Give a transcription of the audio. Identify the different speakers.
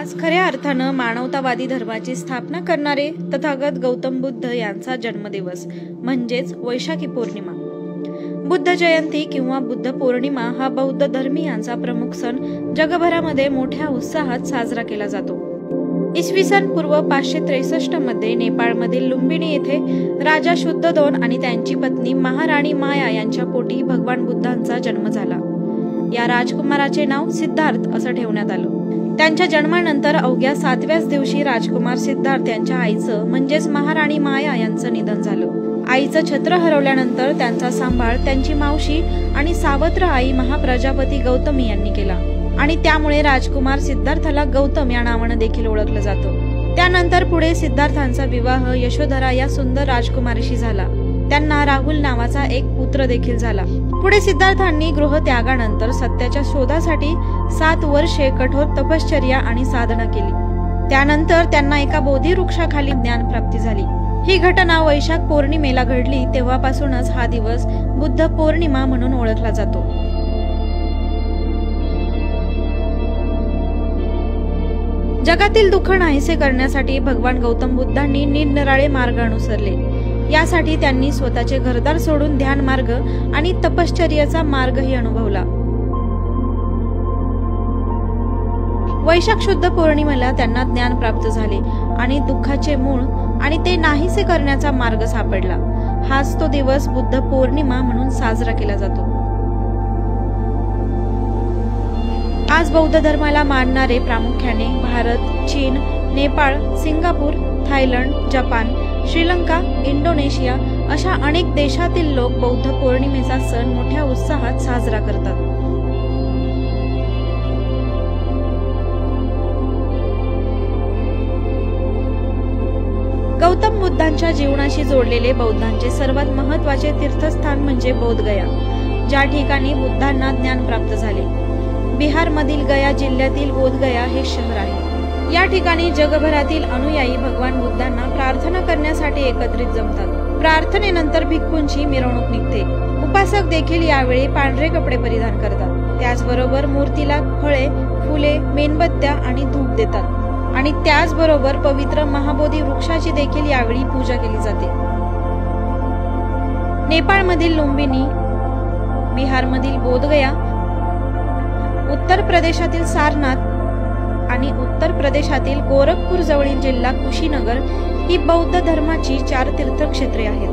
Speaker 1: आज खऱ्या अर्थानं मानवतावादी धर्माची स्थापना करणारे तथागत गौतम बुद्ध यांचा जन्मदिवस म्हणजेच वैशाखी पौर्णिमा। बुद्ध जयंती किंवा बुद्ध पौर्णिमा हा बौद्ध धर्मीयांचा प्रमुख सण जगभरामध्ये मोठ्या उत्साहात साजरा केला जातो। इसवी सन पूर्व 563 मध्ये नेपाळमधील लुंबिनी येथे राजा शुद्ध II आणि त्यांची पत्नी महाराणी माया यांच्या पोटी भगवान बुद्धांचा जन्म झाला। या राजकुमाराचे नाव सिद्धार्थ असं ठेवण्यात आलं। त्यांच्या जन्मानंतर अवघ्या 7व्याच दिवशी राजकुमार सिद्धार्थ यांच्या आईचं म्हणजेच महाराणी माया यांचं निधन झालं। आईचं छत्र हरवल्यानंतर त्यांचा सांभाळ त्यांची मावशी आणि सावत्र आई महाप्रजापती गौतमी यांनी केला आणि त्यामुळे राजकुमार सिद्धार्थाला गौतम या नावाने देखील ओळखलं जातं। त्यानंतर पुढे सिद्धार्थांचा विवाह यशोधरा या सुंदर राजकुमारीशी झाला। त्यांना राहुल नावाचा एक पुत्र देखील झाला। पुढे सिद्धार्थांनी गृहत्यागानंतर सत्याच्या शोधासाठी 7 वर्षे कठोर तपश्चर्या आणि साधना केली। त्यानंतर त्यांना एका बोधी वृक्षाखाली ज्ञान प्राप्ती झाली। ही घटना वैशाख पौर्णिमेला घडली, तेव्हापासूनच हा दिवस बुद्ध पौर्णिमा म्हणून ओळखला जातो। जगातील दुःख नाहीसे करण्यासाठी भगवान गौतम बुद्धांनी निरनिराळे मार्ग अनुसरले। यासाठी त्यांनी स्वतःचे घरदार सोडून ध्यान मार्ग आणि तपश्चर्याचा मार्गही अनुभवला। वैशाख शुद्ध पौर्णिमेला त्यांना ज्ञान प्राप्त झाले आणि दुःखाचे मूळ आणि ते नाहीसे करण्याचा मार्ग सापडला। हाच तो दिवस बुद्ध पौर्णिमा म्हणून साजरा केला जातो। आज बौद्ध धर्माला मानणारे प्रामुख्याने भारत, चीन, Nepal, Singapore, Thailand, Japan, Sri Lanka, Indonesia अशा अनेक देशातील लोक बौद्ध पौर्णिमेचा सण मोठ्या उत्साहात साजरा करतात। गौतम बुद्धांच्या जीवनाशी जोडलेले बौद्धांचे सर्वात महत्त्वाचे तीर्थस्थान म्हणजे बोधगया, ज्या ठिकाणी बुद्धांना ज्ञान प्राप्त झाले। बिहारमधील गया जिल्ह्यातील बोधगया हे शहर आहे। या ठिकाणी जगभरातील अनुयायी भगवान बुद्धांना प्रार्थना करण्यासाठी एकत्रित जमतात। प्रार्थनेनंतर भिक्खूंची मिरवणूक निघते। उपासक देखील यावेळी पांढरे कपडे परिधान करतात। त्याचबरोबर मूर्तीला फळे, फुले, मेणबत्त्या आणि धूप देतात आणि त्याचबरोबर पवित्र महाबोधी वृक्षाची देखील यावेळी पूजा केली जाते। नेपाळमधील लुंबिनी, बिहारमधील बोधगया, उत्तर प्रदेशातील सारनाथ आणि उत्तर प्रदेशातील गोरखपूर जवळील जिल्हा कुशीनगर ही बौद्ध धर्माची 4 तीर्थक्षेत्रे आहेत।